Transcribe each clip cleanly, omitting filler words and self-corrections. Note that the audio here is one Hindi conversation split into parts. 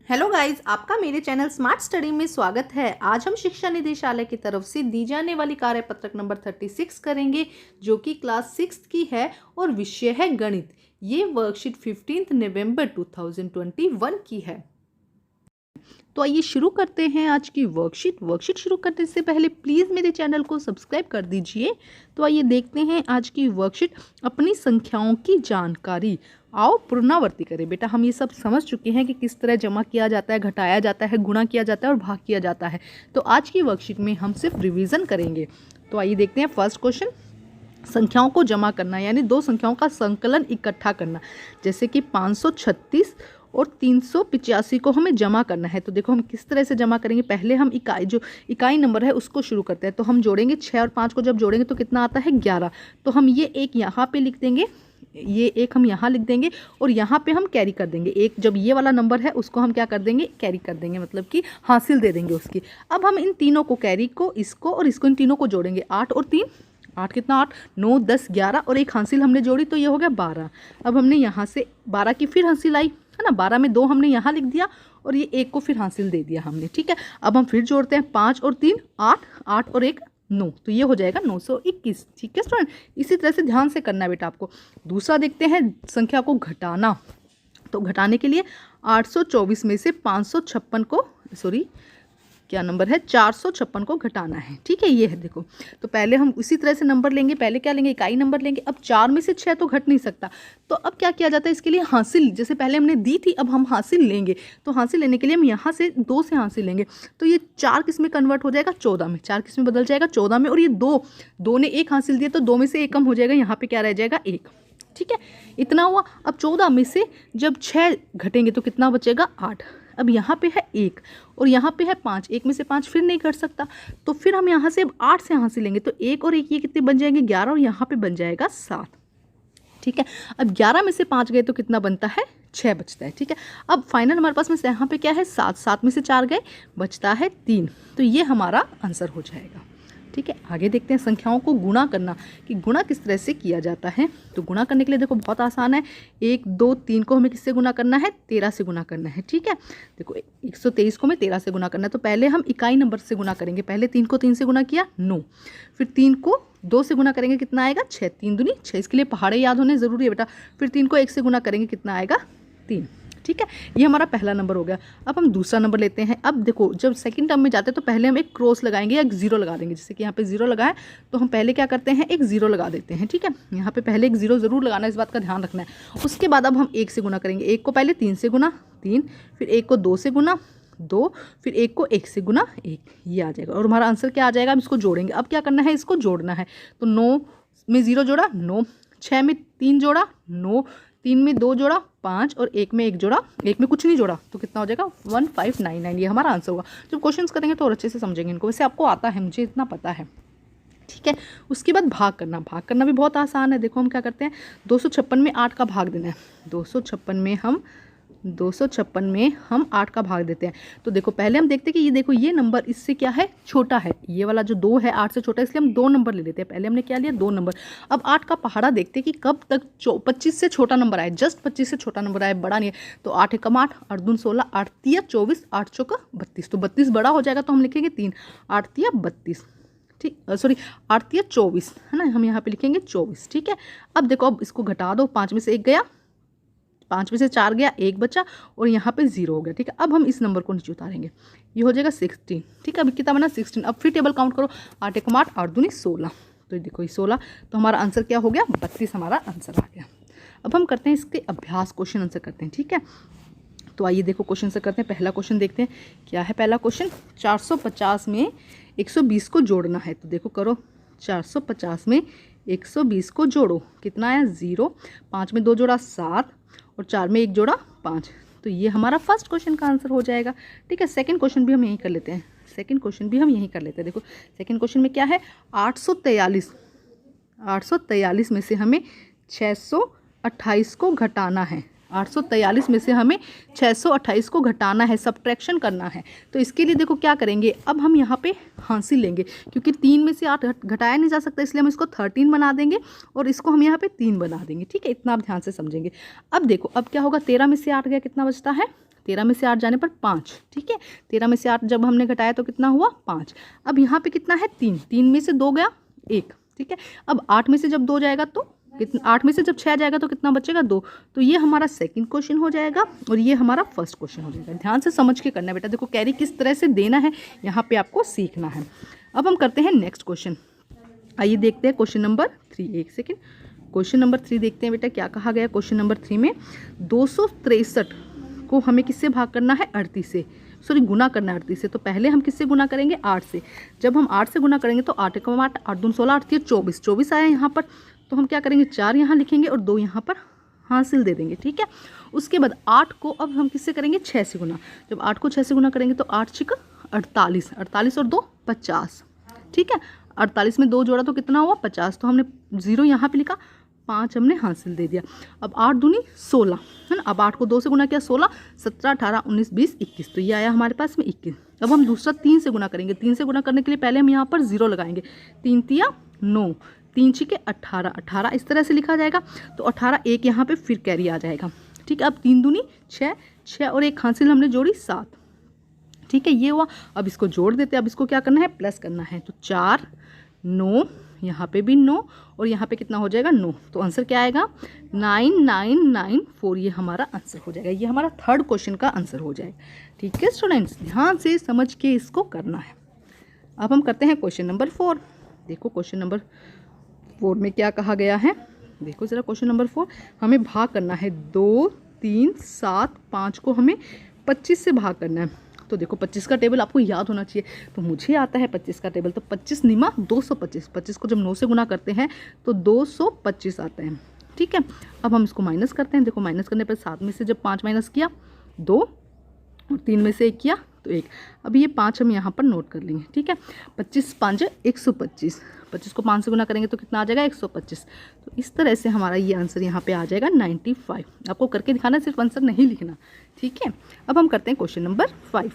हेलो गाइस, आपका मेरे चैनल स्मार्ट स्टडी में स्वागत है। आज हम शिक्षा निदेशालय की तरफ से दी जाने वाली कार्यपत्रक नंबर 36 करेंगे, जो कि क्लास 6 की है और विषय है गणित। ये वर्कशीट 15 नवंबर 2021 की है। तो आइए शुरू करते हैं आज की वर्कशीट शुरू करने से पहले प्लीज़ मेरे चैनल को सब्सक्राइब कर दीजिए। तो आइए देखते हैं आज की वर्कशीट। अपनी संख्याओं की जानकारी। आओ पुनरावृत्ति करें। बेटा, हम ये सब समझ चुके हैं कि किस तरह जमा किया जाता है, घटाया जाता है, गुणा किया जाता है और भाग किया जाता है। तो आज की वर्कशीट में हम सिर्फ रिवीजन करेंगे। तो आइए देखते हैं फर्स्ट क्वेश्चन। संख्याओं को जमा करना, यानी दो संख्याओं का संकलन इकट्ठा करना। जैसे कि 536 और 385 को हमें जमा करना है। तो देखो हम किस तरह से जमा करेंगे। पहले हम इकाई नंबर है उसको शुरू करते हैं। तो हम जोड़ेंगे 6 और 5 को, जब जोड़ेंगे तो कितना आता है 11। तो हम ये एक यहाँ पे लिख देंगे, ये एक हम यहाँ लिख देंगे और यहाँ पे हम कैरी कर देंगे। एक जब ये वाला नंबर है उसको हम क्या कर देंगे, कैरी कर देंगे, मतलब कि हासिल दे देंगे उसकी। अब हम इन तीनों को, कैरी को, इसको और इसको, इन तीनों को जोड़ेंगे। 8 और 3, 8 कितना, 8, 9, 10, 11 और एक हासिल हमने जोड़ी तो ये हो गया 12। अब हमने यहाँ से 12 की फिर हासिल आई है ना, 12 में 2 हमने यहाँ लिख दिया और ये एक को फिर हासिल दे दिया हमने। ठीक है, अब हम फिर जोड़ते हैं 5 और 3, 8, 8 और 1, 9, तो ये हो जाएगा 921। ठीक है स्टूडेंट, इसी तरह से ध्यान से करना है बेटा आपको। दूसरा देखते हैं संख्या को घटाना। तो घटाने के लिए 824 में से 556 को, क्या नंबर है, 456 को घटाना है। ठीक है, ये है देखो। तो पहले हम इसी तरह से नंबर लेंगे। पहले क्या लेंगे, इकाई नंबर लेंगे। अब 4 में से 6 तो घट नहीं सकता, तो अब क्या किया जाता है, इसके लिए हासिल, जैसे पहले हमने दी थी अब हम हासिल लेंगे। तो हासिल लेने के लिए हम यहाँ से 2 से हासिल लेंगे। तो ये 4 किस में कन्वर्ट हो जाएगा, 14 में। 4 किस में बदल जाएगा, 14 में। और ये 2 ने 1 हासिल दिया तो 2 में से 1 कम हो जाएगा, यहाँ पे क्या रह जाएगा, 1। ठीक है, इतना हुआ। अब 14 में से जब 6 घटेंगे तो कितना बचेगा, 8। अब यहाँ पे है 1 और यहाँ पे है 5, 1 में से 5 फिर नहीं कर सकता, तो फिर हम यहाँ से अब 8 से हासिल लेंगे। तो 1 और 1 ये कितने बन जाएंगे, 11, और यहाँ पे बन जाएगा 7। ठीक है, अब 11 में से 5 गए तो कितना बनता है, 6 बचता है। ठीक है, अब फाइनल हमारे पास में यहाँ पे क्या है, 7, 7 में से 4 गए, बचता है 3। तो ये हमारा आंसर हो जाएगा। ठीक है, आगे देखते हैं संख्याओं को गुणा करना, कि गुणा किस तरह से किया जाता है। तो गुणा करने के लिए देखो बहुत आसान है। 1, 2, 3 को हमें किससे गुणा करना है, 13 से गुणा करना है। ठीक है, देखो 123 को हमें 13 से गुणा करना है। तो पहले हम इकाई नंबर से गुणा करेंगे। पहले 3 को 3 से गुणा किया, 9। फिर 3 को 2 से गुणा करेंगे, कितना आएगा, 6, 3 दूनी 6। इसके लिए पहाड़े याद होने ज़रूरी है बेटा। फिर 3 को 1 से गुणा करेंगे, कितना आएगा, 3। ठीक है, ये हमारा पहला नंबर हो गया। अब हम दूसरा नंबर लेते हैं। अब देखो जब सेकंड टर्म में जाते हैं तो पहले हम एक क्रॉस लगाएंगे या एक जीरो लगा देंगे। जैसे कि यहाँ पे जीरो लगाए तो हम पहले क्या करते हैं, एक जीरो लगा देते हैं। ठीक है, यहाँ पे पहले एक जीरो जरूर लगाना है, इस बात का ध्यान रखना है। उसके बाद अब हम 1 से गुना करेंगे। 1 को पहले 3 से गुना, 3, फिर 1 को 2 से गुना, 2, फिर 1 को 1 से गुना, 1, ये आ जाएगा। और हमारा आंसर क्या आ जाएगा, हम इसको जोड़ेंगे। अब क्या करना है, इसको जोड़ना है। तो 9 में 0 जोड़ा, 9, 6 में 3 जोड़ा, 9, 3 में 2 जोड़ा, 5, और 1 में 1 जोड़ा, 1 में कुछ नहीं जोड़ा, तो कितना हो जाएगा, 1599। ये हमारा आंसर होगा। जब क्वेश्चंस करेंगे तो और अच्छे से समझेंगे इनको। वैसे आपको आता है, मुझे इतना पता है। ठीक है, उसके बाद भाग करना। भाग करना भी बहुत आसान है। देखो हम क्या करते हैं, 256 में 8 का भाग देना है। 256 में हम 8 का भाग देते हैं। तो देखो पहले हम देखते हैं कि ये देखो, ये नंबर इससे क्या है, छोटा है। ये वाला जो 2 है 8 से छोटा है, इसलिए हम 2 नंबर ले लेते हैं। पहले हमने क्या लिया, 2 नंबर। अब 8 का पहाड़ा देखते हैं कि कब तक 25 से छोटा नंबर आए। जस्ट 25 से छोटा नंबर आए, बड़ा नहीं है। तो 8 एकम 8, 8 दूनी 16, 8 तिया 24, 8 चौका 32। तो 32 बड़ा हो जाएगा तो हम लिखेंगे 3, 8 तिया 32। ठीक, 8 तिया 24 है ना, हम यहाँ पे लिखेंगे 24। ठीक है, अब देखो, अब इसको घटा दो। 5 में से 1 गया, 5 में से 4 गया, 1 बचा, और यहाँ पे 0 हो गया। ठीक है, अब हम इस नंबर को नीचे उतारेंगे, ये हो जाएगा 16। ठीक है, अब कितना बना, 16। अब फिर टेबल काउंट करो, 8 एकम 8, 8 दूनी 16। तो देखो ये 16, तो हमारा आंसर क्या हो गया, 32 हमारा आंसर आ गया। अब हम करते हैं इसके अभ्यास, क्वेश्चन आंसर करते हैं। ठीक है, तो आइए देखो क्वेश्चन आंसर करते हैं। पहला क्वेश्चन देखते हैं, क्या है पहला क्वेश्चन। 450 में 120 को जोड़ना है। तो देखो करो, 450 में 120 को जोड़ो, कितना आया, 0, 5 में 2 जोड़ा 7, और 4 में 1 जोड़ा 5। तो ये हमारा फर्स्ट क्वेश्चन का आंसर हो जाएगा। ठीक है, सेकंड क्वेश्चन भी हम यहीं कर लेते हैं। देखो सेकंड क्वेश्चन में क्या है, 843 में से हमें 628 को घटाना है। 843 में से हमें 628 को घटाना है, सब्ट्रैक्शन करना है। तो इसके लिए देखो क्या करेंगे, अब हम यहाँ पे हासिल लेंगे, क्योंकि 3 में से 8 घटाया नहीं जा सकता, इसलिए हम इसको 13 बना देंगे और इसको हम यहाँ पे 3 बना देंगे। ठीक है, इतना आप ध्यान से समझेंगे। अब देखो अब क्या होगा, 13 में से 8 गया, कितना बचता है, 13 में से 8 जाने पर 5, ठीक है। 13 में से 8 जब हमने घटाया तो कितना हुआ 5। अब यहाँ पे कितना है 3, 3 में से 2 गया 1, ठीक है। अब 8 में से जब 2 जाएगा तो कितना, 8 में से जब 6 जाएगा तो कितना बचेगा 2। तो ये हमारा सेकंड क्वेश्चन हो जाएगा और ये हमारा फर्स्ट क्वेश्चन हो जाएगा। ध्यान से समझ के करना है बेटा, देखो कैरी किस तरह से देना है यहाँ पे आपको सीखना है। अब हम करते हैं नेक्स्ट क्वेश्चन। आइए देखते हैं क्वेश्चन नंबर 3। एक सेकेंड, क्वेश्चन नंबर 3 देखते हैं बेटा क्या कहा गया। क्वेश्चन नंबर 3 में 263 को हमें किससे भाग करना है 38 से, सॉरी गुना करना है 38 से। तो पहले हम किससे गुना करेंगे 8 से। जब हम 8 से गुना करेंगे तो 8 × 8 8 दूनी 16, 8 24, 24 आया यहाँ पर। तो हम क्या करेंगे 4 यहाँ लिखेंगे और 2 यहाँ पर हासिल दे देंगे, ठीक है। उसके बाद 8 को अब हम किससे करेंगे 6 से गुना। जब 8 को 6 से गुना करेंगे तो 8 × 48, 48 और 2 50, ठीक है। 48 में 2 जोड़ा तो कितना हुआ 50, तो हमने 0 यहाँ पे लिखा, 5 हमने हासिल दे दिया। अब 8 दूनी 16 है ना। अब 8 को 2 से गुना किया 16, 17, 18, 19, 20, 21, तो ये आया हमारे पास में 21। अब हम दूसरा 3 से गुना करेंगे। 3 से गुना करने के लिए पहले हम यहाँ पर 0 लगाएंगे। 3 तिया 9, 3 छिके 18, 18 इस तरह से लिखा जाएगा। तो 18 एक यहाँ पे फिर कैरी आ जाएगा, ठीक है। अब 3 दूनी 6, 6 और 1 हासिल हमने जोड़ी 7, ठीक है। ये हुआ। अब इसको जोड़ देते हैं। अब इसको क्या करना है प्लस करना है। तो 4 9, यहाँ पे भी 9 और यहाँ पे कितना हो जाएगा 9। तो आंसर क्या आएगा 9994, ये हमारा आंसर हो जाएगा। ये हमारा थर्ड क्वेश्चन का आंसर हो जाएगा, ठीक है स्टूडेंट्स। ध्यान से समझ के इसको करना है। अब हम करते हैं क्वेश्चन नंबर 4। देखो क्वेश्चन नंबर 4 में क्या कहा गया है। देखो ज़रा क्वेश्चन नंबर 4, हमें भाग करना है 2 3 7 5 को हमें 25 से भाग करना है। तो देखो 25 का टेबल आपको याद होना चाहिए। तो मुझे आता है 25 का टेबल। तो 25 निमा 225, 25 को जब 9 से गुना करते हैं तो 225 आता है, ठीक है। अब हम इसको माइनस करते हैं। देखो माइनस करने पर 7 में से जब 5 माइनस किया 2 और 3 में से 1 किया तो 1। अब ये 5 हम यहाँ पर नोट कर लेंगे, ठीक है। 25 5 125, 25 को 5 से गुना करेंगे तो कितना आ जाएगा 125। तो इस तरह से हमारा ये आंसर यहाँ पे आ जाएगा 95। आपको करके दिखाना, सिर्फ आंसर नहीं लिखना, ठीक है। अब हम करते हैं क्वेश्चन नंबर 5।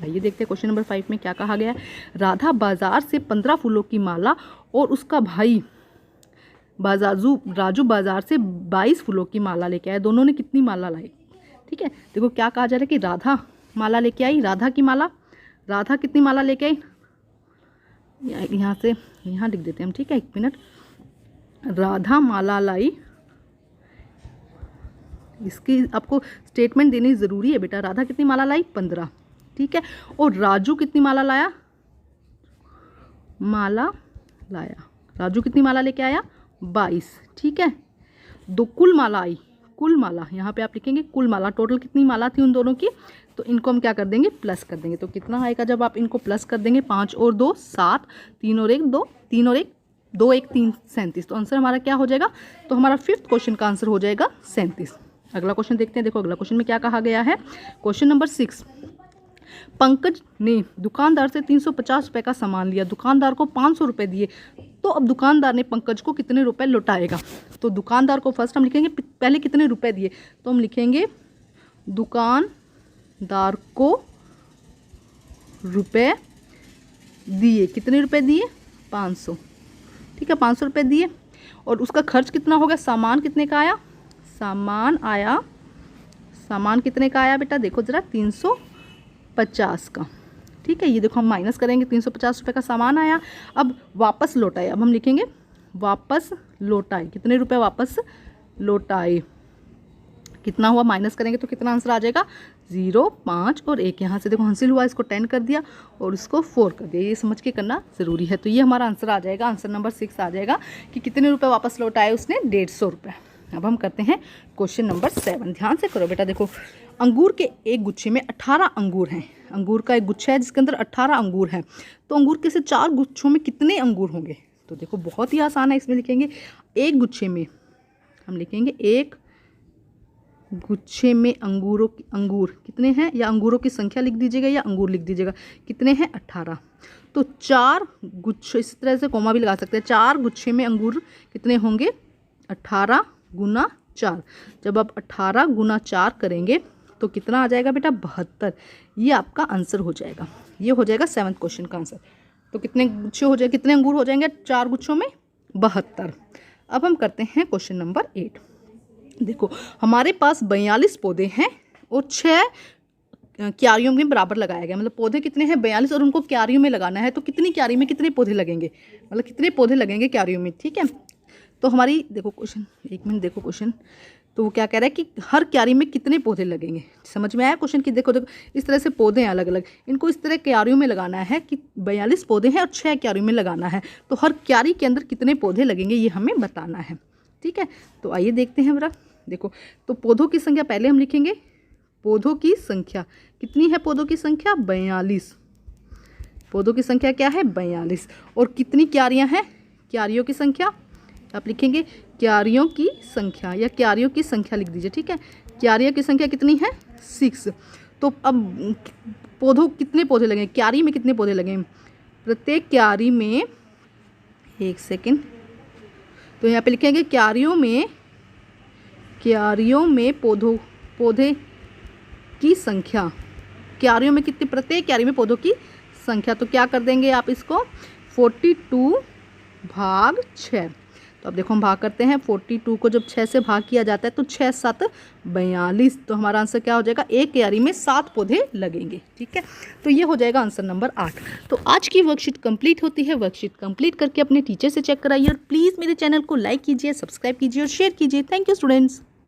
आइए देखते हैं क्वेश्चन नंबर 5 में क्या कहा गया है। राधा बाजार से 15 फूलों की माला और उसका भाई राजू बाजार से 22 फूलों की माला लेके आए। दोनों ने कितनी माला लाई, ठीक है। देखो क्या कहा जा रहा है कि राधा माला लेके आई, राधा की माला, राधा कितनी माला लेके आई, यहाँ से यहाँ लिख देते हैं हम, ठीक है। 1 मिनट, राधा माला लाई, इसकी आपको स्टेटमेंट देनी ज़रूरी है बेटा। राधा कितनी माला लाई 15, ठीक है। और राजू कितनी माला लाया, राजू कितनी माला लेके आया 22, ठीक है। दो कुल माला आई, कुल माला यहाँ पे आप लिखेंगे कुल माला, टोटल कितनी माला थी उन दोनों की। तो इनको हम क्या कर देंगे प्लस कर देंगे। तो कितना आएगा जब आप इनको प्लस कर देंगे 5 और 2 7, 3 और 1 2, 3 और 1 2 1 3 37। तो आंसर हमारा क्या हो जाएगा, तो हमारा 5th क्वेश्चन का आंसर हो जाएगा 37। अगला क्वेश्चन देखते हैं। देखो अगला क्वेश्चन में क्या कहा गया है। क्वेश्चन नंबर 6, पंकज ने दुकानदार से 350 रुपये का सामान लिया, दुकानदार को 500 रुपये दिए। तो अब दुकानदार ने पंकज को कितने रुपए लौटाएगा। तो दुकानदार को फर्स्ट हम लिखेंगे पहले कितने रुपए दिए। तो हम लिखेंगे दुकानदार को रुपए दिए, कितने रुपए दिए 500, ठीक है। 500 रुपये दिए और उसका खर्च कितना हो गया, सामान कितने का आया, सामान कितने का आया बेटा, देखो ज़रा 350 का, ठीक है। ये देखो हम माइनस करेंगे, 350 रुपये का सामान आया। अब वापस लौटाए, अब हम लिखेंगे वापस लौटाए, कितने रुपए वापस लौटाए, कितना हुआ माइनस करेंगे तो कितना आंसर आ जाएगा 0 5 और 1। यहाँ से देखो हासिल हुआ, इसको 10 कर दिया और इसको 4 कर दिया, ये समझ के करना ज़रूरी है। तो ये हमारा आंसर आ जाएगा, आंसर नंबर 6 आ जाएगा कि कितने रुपए वापस लौटाए उसने 150 रुपये। अब हम करते हैं क्वेश्चन नंबर 7। ध्यान से करो बेटा। देखो अंगूर के एक गुच्छे में 18 अंगूर हैं। अंगूर का एक गुच्छा है जिसके अंदर 18 अंगूर हैं। तो अंगूर के से 4 गुच्छों में कितने अंगूर होंगे। तो देखो बहुत ही आसान है, इसमें लिखेंगे एक गुच्छे में, हम लिखेंगे एक गुच्छे में अंगूर कितने हैं, या अंगूरों की संख्या लिख दीजिएगा या अंगूर लिख दीजिएगा, कितने हैं 18। तो 4 गुच्छे, इस तरह से कोमा भी लगा सकते हैं, 4 गुच्छे में अंगूर कितने होंगे 18 गुना 4। जब आप 18 गुना 4 करेंगे तो कितना आ जाएगा बेटा 72। ये आपका आंसर हो जाएगा, ये हो जाएगा 7th क्वेश्चन का आंसर। तो कितने गुच्छे हो जाए, कितने अंगूर हो जाएंगे 4 गुच्छों में 72। अब हम करते हैं क्वेश्चन नंबर 8। देखो हमारे पास 42 पौधे हैं और 6 क्यारियों में बराबर लगाया गया, मतलब पौधे कितने हैं 42 और उनको क्यारियों में लगाना है, तो कितनी क्यारी में कितने पौधे लगेंगे, मतलब कितने पौधे लगेंगे क्यारियों में। ठीक है, तो हमारी देखो क्वेश्चन, एक मिनट देखो क्वेश्चन, तो वो क्या कह रहा है कि हर क्यारी में कितने पौधे लगेंगे। समझ में आया क्वेश्चन की? देखो इस तरह से पौधे हैं अलग अलग, इनको इस तरह क्यारियों में लगाना है कि 42 पौधे हैं और 6 क्यारियों में लगाना है, तो हर क्यारी के अंदर कितने पौधे लगेंगे ये हमें बताना है। ठीक है, तो आइए देखते हैं बरा। देखो तो पौधों की संख्या पहले हम लिखेंगे, पौधों की संख्या कितनी है, पौधों की संख्या 42, पौधों की संख्या क्या है 42, और कितनी क्यारियां हैं, क्यारियों की संख्या आप लिखेंगे क्यारियों की संख्या या क्यारियों की संख्या लिख दीजिए। ठीक है, क्यारियों की संख्या कितनी है 6। तो अब पौधों कितने पौधे लगेंगे, क्यारी में कितने पौधे लगेंगे, प्रत्येक क्यारी में, एक सेकेंड, तो यहाँ पे लिखेंगे क्यारियों में पौधे की संख्या, क्यारियों में कितनी, प्रत्येक क्यारी में पौधों की संख्या, तो क्या कर देंगे आप इसको 42/6। तो अब देखो हम भाग करते हैं, 42 को जब 6 से भाग किया जाता है तो 6 7 42, तो हमारा आंसर क्या हो जाएगा, एक क्यारी में 7 पौधे लगेंगे। ठीक है, तो ये हो जाएगा आंसर नंबर 8। तो आज की वर्कशीट कंप्लीट होती है, वर्कशीट कंप्लीट करके अपने टीचर से चेक कराइए और प्लीज़ मेरे चैनल को लाइक कीजिए, सब्सक्राइब कीजिए और शेयर कीजिए। Thank you students.